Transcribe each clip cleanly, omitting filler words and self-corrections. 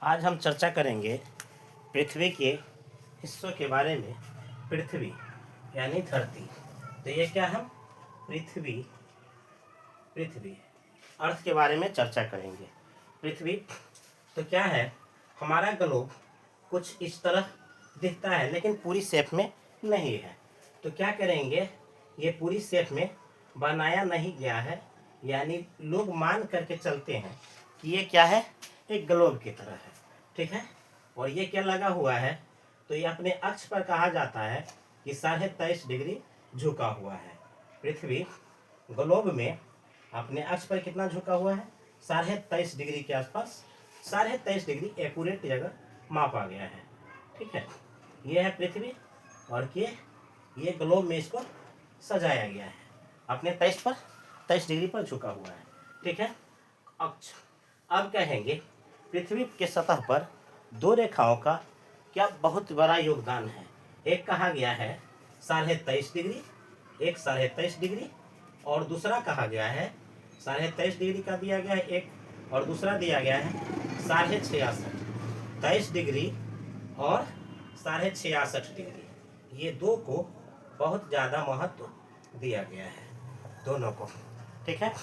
आज हम चर्चा करेंगे पृथ्वी के हिस्सों के बारे में। पृथ्वी यानी धरती, तो ये क्या है? पृथ्वी पृथ्वी अर्थ के बारे में चर्चा करेंगे। पृथ्वी तो क्या है? हमारा ग्लोब कुछ इस तरह दिखता है, लेकिन पूरी शेप में नहीं है। तो क्या करेंगे, ये पूरी शेप में बनाया नहीं गया है, यानी लोग मान करके चलते हैं कि ये क्या है, एक ग्लोब की तरह है। ठीक है। और ये क्या लगा हुआ है, तो ये अपने अक्ष पर कहा जाता है कि 23.5 डिग्री झुका हुआ है। पृथ्वी ग्लोब में अपने अक्ष पर कितना झुका हुआ है? 23.5 डिग्री के आसपास। 23.5 डिग्री एक्यूरेट जगह मापा गया है। ठीक है। ये है पृथ्वी, और ये ग्लोब में इसको सजाया गया है, अपने 23 डिग्री पर झुका हुआ है। ठीक है। अक्ष। अब कहेंगे पृथ्वी के सतह पर दो रेखाओं का क्या बहुत बड़ा योगदान है। एक कहा गया है 23.5 डिग्री, एक 23.5 डिग्री, और दूसरा कहा गया है 23.5 डिग्री का दिया गया है एक, और दूसरा दिया गया है 66.5 23 डिग्री और 66.5 डिग्री। ये दो को बहुत ज़्यादा महत्व दिया गया है, दोनों को। ठीक है।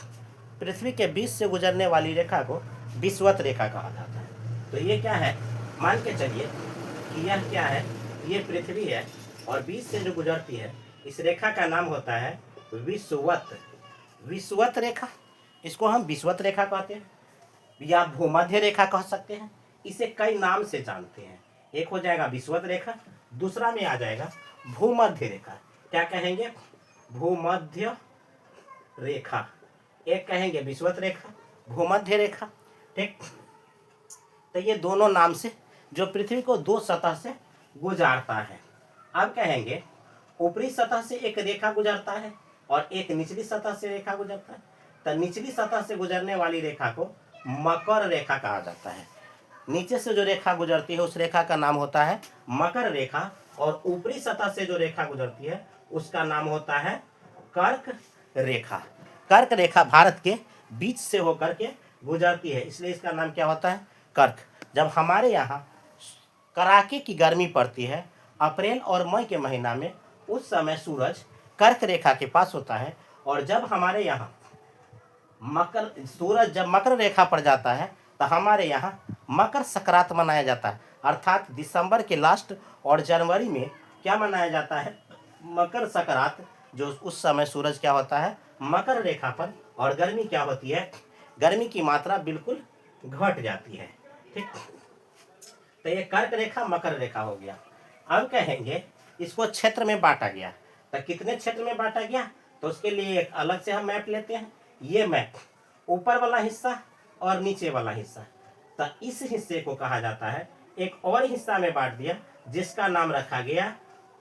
पृथ्वी के बीच से गुजरने वाली रेखा को विषुवत रेखा कहा जाता है। तो ये क्या है, मान के चलिए कि यह क्या है, ये पृथ्वी है, और बीच से जो गुजरती है इस रेखा का नाम होता है विषुवत। विषुवत रेखा, इसको हम विषुवत रेखा कहते हैं, या भूमध्य रेखा कह सकते हैं। इसे कई नाम से जानते हैं। एक हो जाएगा विषुवत रेखा, दूसरा में आ जाएगा भूमध्य रेखा। क्या कहेंगे? भूमध्य रेखा। एक कहेंगे विषुवत रेखा, भूमध्य रेखा। ठीक। तो ये दोनों नाम से जो पृथ्वी को दो सतह से गुजारता है। अब कहेंगे ऊपरी सतह से एक रेखा गुजरता है और एक निचली सतह से रेखा गुजरता है। तो निचली सतह से गुजरने वाली रेखा को मकर रेखा कहा जाता है। नीचे से जो रेखा गुजरती है उस रेखा का नाम होता है मकर रेखा, और ऊपरी सतह से जो रेखा गुजरती है उसका नाम होता है कर्क रेखा। कर्क रेखा भारत के बीच से होकर के गुजरती है, इसलिए इसका नाम क्या होता है? कर्क। जब हमारे यहाँ कड़ाके की गर्मी पड़ती है अप्रैल और मई के महीना में, उस समय सूरज कर्क रेखा के पास होता है, और जब हमारे यहाँ सूरज जब मकर रेखा पर जाता है तो हमारे यहाँ मकर संक्रांति मनाया जाता है। अर्थात दिसंबर के लास्ट और जनवरी में क्या मनाया जाता है? मकर संक्रांति। जो उस समय सूरज क्या होता है? मकर रेखा पर, और गर्मी क्या होती है? गर्मी की मात्रा बिल्कुल घट जाती है। ठीक। तो ये कर्क रेखा मकर रेखा हो गया। अब कहेंगे इसको क्षेत्र में बांटा गया। तो कितने क्षेत्र में बांटा गया, तो उसके लिए एक अलग से हम मैप लेते हैं। ये मैप ऊपर वाला हिस्सा और नीचे वाला हिस्सा, तो इस हिस्से को कहा जाता है, एक और हिस्सा में बांट दिया जिसका नाम रखा गया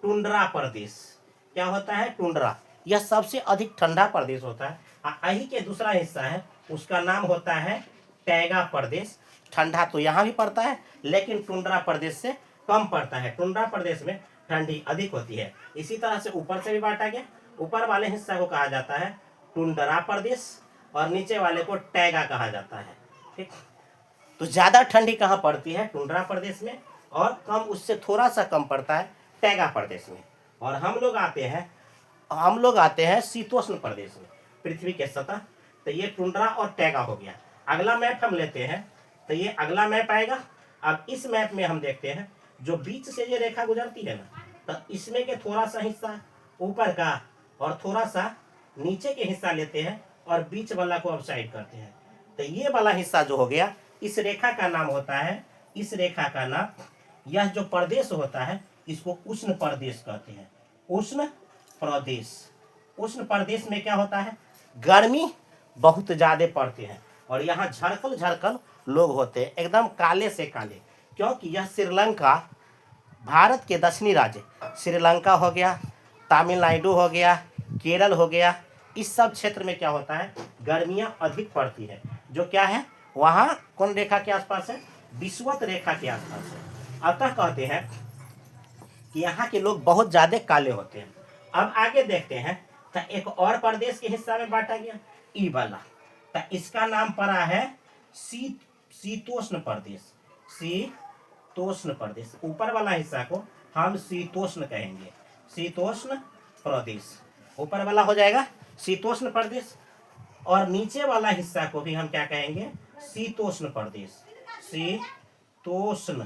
टुंड्रा प्रदेश। क्या होता है? टुंड्रा। यह सबसे अधिक ठंडा प्रदेश होता है। यही के दूसरा हिस्सा है, उसका नाम होता है टैगा प्रदेश। ठंडा तो यहाँ भी पड़ता है, लेकिन टुंड्रा प्रदेश से कम पड़ता है। टुंड्रा प्रदेश में ठंडी अधिक होती है। इसी तरह से ऊपर से भी बांटा गया। ऊपर वाले हिस्सा को कहा जाता है टुंड्रा प्रदेश, और नीचे वाले को टैगा कहा जाता है। ठीक। तो ज्यादा ठंडी कहाँ पड़ती है? टुंड्रा प्रदेश में, और कम, उससे थोड़ा सा कम पड़ता है टैगा प्रदेश में। और हम लोग आते हैं शीतोष्ण प्रदेश में, पृथ्वी के सतह। तो ये टुंड्रा और टैगा हो गया। अगला मैप हम लेते हैं, तो ये अगला मैप आएगा। अब इस मैप में हम देखते हैं जो बीच से ये रेखा गुजरती है ना, तो इसमें के थोड़ा सा हिस्सा ऊपर का और थोड़ा सा नीचे के हिस्सा लेते हैं, और बीच वाला को अपसाइड करते हैं। तो ये वाला हिस्सा जो हो गया, इस रेखा का नाम होता है, इस रेखा का नाम, यह जो प्रदेश होता है इसको उष्ण प्रदेश कहते हैं। उष्ण प्रदेश। उष्ण प्रदेश में क्या होता है? गर्मी बहुत ज्यादा पड़ती है, और यहाँ झरकल झरकल लोग होते हैं, एकदम काले से काले, क्योंकि यह श्रीलंका, भारत के दक्षिणी राज्य श्रीलंका हो गया, तमिलनाडु हो गया, केरल हो गया, इस सब क्षेत्र में क्या होता है? गर्मियां अधिक पड़ती है। जो क्या है, वहाँ कौन रेखा के आसपास है? विषुवत रेखा के आसपास है। अतः कहते हैं कि यहाँ के लोग बहुत ज्यादा काले होते हैं। अब आगे देखते हैं, तो एक और प्रदेश के हिस्सा में बांटा गया, ई वाला। तो इसका नाम पड़ा है शीतोष्ण प्रदेश। शीतोष्ण प्रदेश। ऊपर वाला हिस्सा को हम शीतोष्ण कहेंगे, शीतोष्ण प्रदेश। ऊपर वाला हो जाएगा शीतोष्ण प्रदेश और नीचे वाला हिस्सा को भी हम क्या कहेंगे, शीतोष्ण प्रदेश, शीतोष्ण,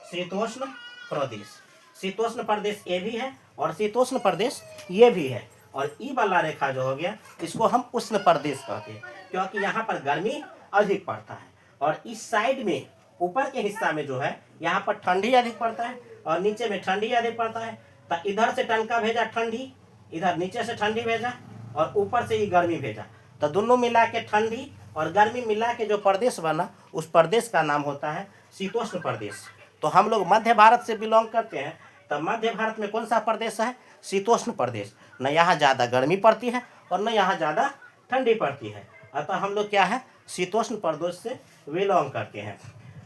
शीतोष्ण प्रदेश। शीतोष्ण प्रदेश ये भी है और शीतोष्ण प्रदेश ये भी है। और ई वाला रेखा जो हो गया इसको हम उष्ण प्रदेश कहते हैं, क्योंकि यहाँ पर गर्मी अधिक पड़ता है और इस साइड में ऊपर के हिस्सा में जो है यहाँ पर ठंडी अधिक पड़ता है और नीचे में ठंडी अधिक पड़ता है। तो इधर से टनका भेजा ठंडी, इधर नीचे से ठंडी भेजा और ऊपर से ही गर्मी भेजा, तो दोनों मिला के ठंडी और गर्मी मिला के जो प्रदेश बना उस प्रदेश का नाम होता है शीतोष्ण प्रदेश। तो हम लोग मध्य भारत से बिलोंग करते हैं, तो मध्य भारत में कौन सा प्रदेश है, शीतोष्ण प्रदेश। न यहाँ ज़्यादा गर्मी पड़ती है और न यहाँ ज़्यादा ठंडी पड़ती है, अतः हम लोग क्या है, शीतोष्ण प्रदेश से बिलोंग करते हैं।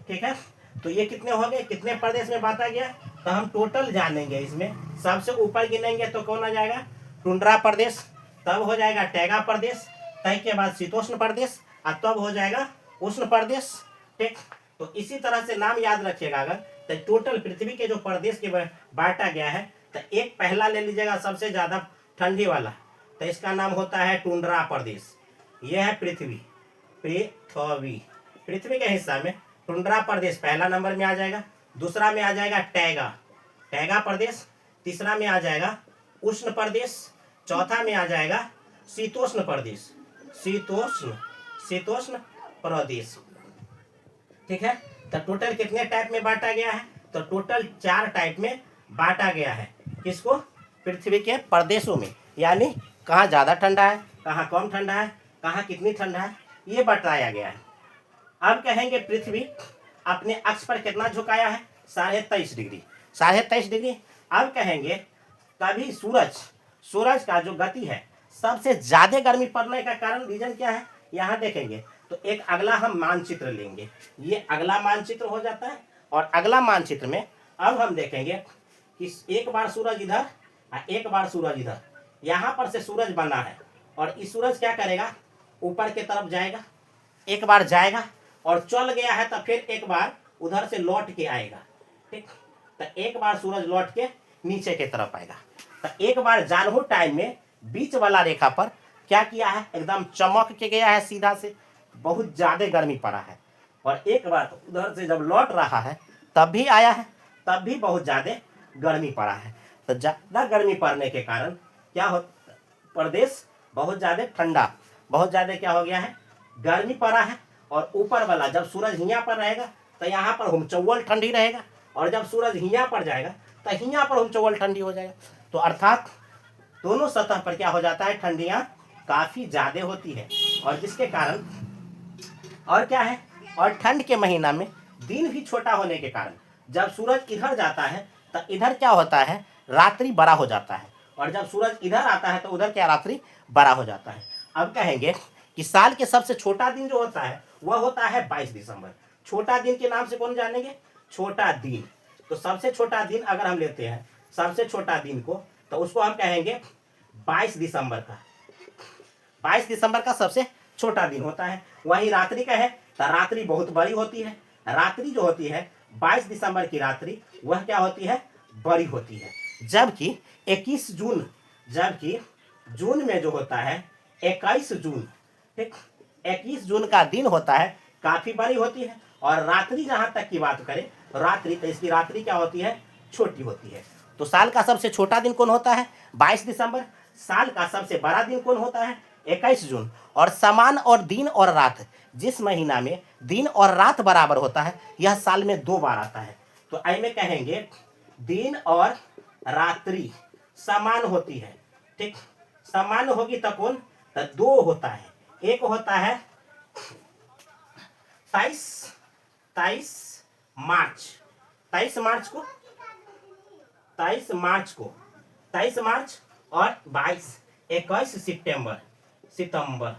ठीक है, तो ये कितने हो गए, कितने प्रदेश में बांटा गया, तो हम टोटल जानेंगे। इसमें सबसे ऊपर गिनेंगे तो कौन आ जाएगा, टुंड्रा प्रदेश, तब हो जाएगा टैगा प्रदेश, तय के बाद शीतोष्ण प्रदेश और तब हो जाएगा उष्ण प्रदेश। ठीक, तो इसी तरह से नाम याद रखिएगा। अगर तो टोटल पृथ्वी के जो प्रदेश के बांटा गया है, तो एक पहला ले लीजिएगा सबसे ज्यादा ठंडी वाला, तो इसका नाम होता है टुंड्रा प्रदेश। यह है पृथ्वी, पृथ्वी के हिस्सा में टुंड्रा प्रदेश पहला नंबर में आ जाएगा। दूसरा में आ जाएगा टैगा प्रदेश, तीसरा में आ जाएगा उष्ण प्रदेश, चौथा में आ जाएगा शीतोष्ण प्रदेश, शीतोष्ण प्रदेश। ठीक है, तो टोटल कितने टाइप में बांटा गया है, तो टोटल 4 टाइप में बांटा गया है। किसको, पृथ्वी के प्रदेशों में, यानी कहाँ ज़्यादा ठंडा है, कहाँ कम ठंडा है, कहाँ कितनी ठंडा है, ये बताया गया है। अब कहेंगे पृथ्वी अपने अक्ष पर कितना झुकाया है, 23.5 डिग्री, 23.5 डिग्री। अब कहेंगे कभी सूरज का जो गति है, सबसे ज्यादा गर्मी पड़ने का कारण, रीजन क्या है, यहाँ देखेंगे तो एक अगला हम मानचित्र लेंगे, ये अगला मानचित्र हो जाता है। और अगला मानचित्र में अब हम देखेंगे कि एक बार सूरज इधर और एक बार सूरज इधर, यहाँ पर से सूरज बना है और इस सूरज क्या करेगा, ऊपर के तरफ जाएगा, एक बार जाएगा और चल गया है तो फिर एक बार उधर से लौट के आएगा। ठीक, तो एक बार सूरज लौट के नीचे के तरफ आएगा। तो एक बार जानहु टाइम में बीच वाला रेखा पर क्या किया है, एकदम चमक के गया है सीधा से, बहुत ज्यादा गर्मी पड़ा है। और एक बार उधर से जब लौट रहा है तब भी आया है, तब भी बहुत ज्यादा गर्मी पड़ा है। तो ज्यादा गर्मी पड़ने के कारण क्या हो, प्रदेश बहुत ज्यादा ठंडा, बहुत ज्यादा क्या हो गया है, गर्मी पड़ा है। और ऊपर वाला जब सूरज हियाँ पर रहेगा तो यहाँ पर हुमचौवल ठंडी रहेगा, और जब सूरज हियाँ पर जाएगा तो हियाँ पर हुमचौवल ठंडी हो जाएगा। तो अर्थात दोनों सतह पर क्या हो जाता है, ठंडियाँ काफ़ी ज़्यादा होती है। और जिसके कारण और क्या है, और ठंड के महीना में दिन भी छोटा होने के कारण जब सूरज इधर जाता है तो इधर क्या होता है, रात्रि बड़ा हो जाता है, और जब सूरज इधर आता है तो उधर क्या, रात्रि बड़ा हो जाता है। अब कहेंगे कि साल के सबसे छोटा दिन जो होता है वह होता है 22 दिसंबर। छोटा दिन के नाम से कौन जानेंगे, छोटा दिन। तो सबसे छोटा दिन अगर हम लेते हैं, सबसे छोटा दिन को, तो उसको हम कहेंगे 22 दिसंबर का। 22 दिसंबर का सबसे छोटा दिन होता है। वही रात्रि का है तो रात्रि बहुत बड़ी होती है। रात्रि जो होती है 22 दिसंबर की रात्रि, वह क्या होती है, बड़ी होती है। जबकि 21 जून, जबकि जून में जो होता है 21 जून, ठीक, 21 जून का दिन होता है, काफी बड़ी होती है। और रात्रि जहां तक की बात करें, रात्रि, तो इसकी रात्रि क्या होती है, छोटी होती है। तो साल का सबसे छोटा दिन कौन होता है, 22 दिसंबर। साल का सबसे बड़ा दिन कौन होता है, 21 जून। और समान और दिन और रात, जिस महीना में दिन और रात बराबर होता है, यह साल में 2 बार आता है। तो आई में कहेंगे दिन और रात्रि समान होती है। ठीक, समान होगी तो कौन, तो 2 होता है। एक होता है 23 मार्च, 23 मार्च को, 23 मार्च को, 23 मार्च और 21 सितंबर,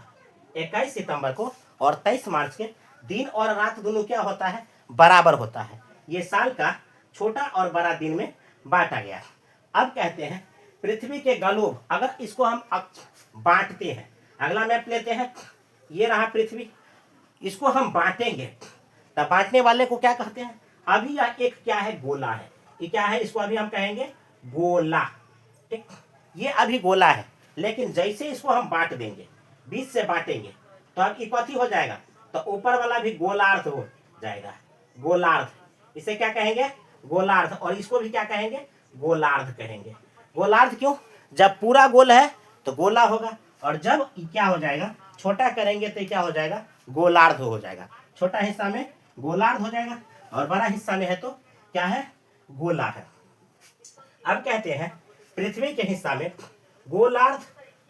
21 सितंबर को और 23 मार्च के दिन और रात दोनों क्या होता है, बराबर होता है। ये साल का छोटा और बड़ा दिन में बांटा गया। अब कहते हैं पृथ्वी के ग्लोब, अगर इसको हम बांटते हैं, अगला मैप लेते हैं, ये रहा पृथ्वी, इसको हम बांटेंगे, तब बांटने वाले को क्या कहते हैं, अभी यह एक क्या है, गोला है। ये क्या है, इसको अभी हम कहेंगे गोला। ठीक, ये अभी गोला है, लेकिन जैसे इसको हम बांट देंगे, बीच से बांटेंगे, तो अब ये कथी हो जाएगा, तो ऊपर वाला भी गोलार्ध हो जाएगा, गोलार्ध। इसे क्या कहेंगे, गोलार्ध। और इसको भी क्या कहेंगे, गोलार्ध कहेंगे। गोलार्ध क्यों, जब पूरा गोल है तो गोला होगा, और जब क्या हो जाएगा, छोटा करेंगे तो क्या हो जाएगा, गोलार्ध हो जाएगा। छोटा हिस्सा में गोलार्ध हो जाएगा, और बड़ा हिस्सा में है तो क्या है, गोला है। अब कहते हैं पृथ्वी के हिस्सा में गोलार्ध,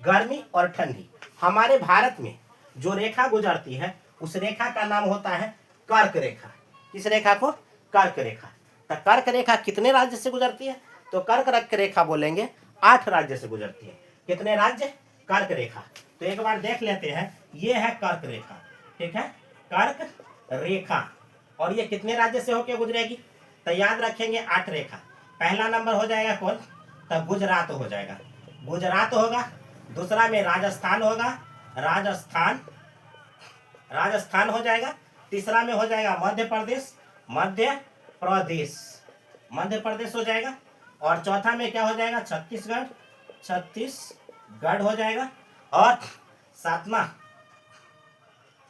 गर्मी और ठंडी। हमारे भारत में जो रेखा गुजरती है उस रेखा का नाम होता है कर्क रेखा। किस रेखा को, कर्क रेखा। तो कर्क रेखा कितने राज्य से गुजरती है, तो कर्क रेखा बोलेंगे 8 राज्य से गुजरती है। कितने राज्य, कर्क रेखा। तो एक बार देख लेते हैं, ये है कर्क रेखा, ठीक है, कर्क रेखा। और ये कितने राज्य से होकर गुजरेगी, तो याद रखेंगे 8 रेखा। पहला नंबर हो जाएगा कौन, तो गुजरात हो जाएगा, गुजरात होगा। दूसरा में राजस्थान होगा, राजस्थान, राजस्थान हो जाएगा। तीसरा में हो जाएगा मध्य प्रदेश, मध्य प्रदेश, मध्य प्रदेश हो जाएगा। और चौथा में क्या हो जाएगा, छत्तीसगढ़, छत्तीसगढ़ हो जाएगा। और सातवां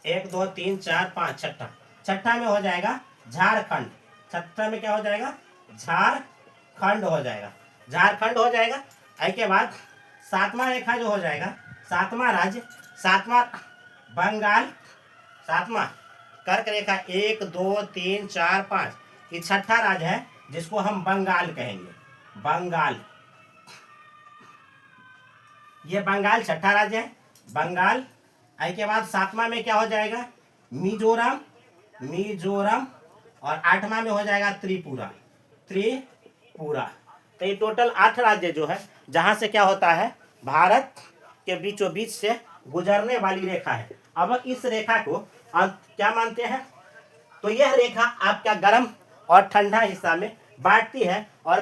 1 2 3 4 5 छठा, छठा में हो जाएगा झारखंड। छठा में क्या हो जाएगा, झारखंड हो जाएगा, झारखंड हो जाएगा। के बाद सातवां रेखा जो हो जाएगा, सातवां राज्य, सातवां बंगाल, सातवां कर्क रेखा 1 2 3 4 5, ये छठा राज्य है जिसको हम बंगाल कहेंगे, बंगाल। ये बंगाल छठा राज्य है, बंगाल। के बाद सातवां में क्या हो जाएगा, मिजोरम, मिजोरम। और आठवां में हो जाएगा त्रिपुरा, त्रिपुरा। तो ये टोटल 8 राज्य जो है, जहां से क्या होता है, भारत के बीचों बीच से गुजरने वाली रेखा है। अब इस रेखा को आप क्या मानते हैं, तो यह रेखा आपका गर्म और ठंडा हिस्सा में बांटती है और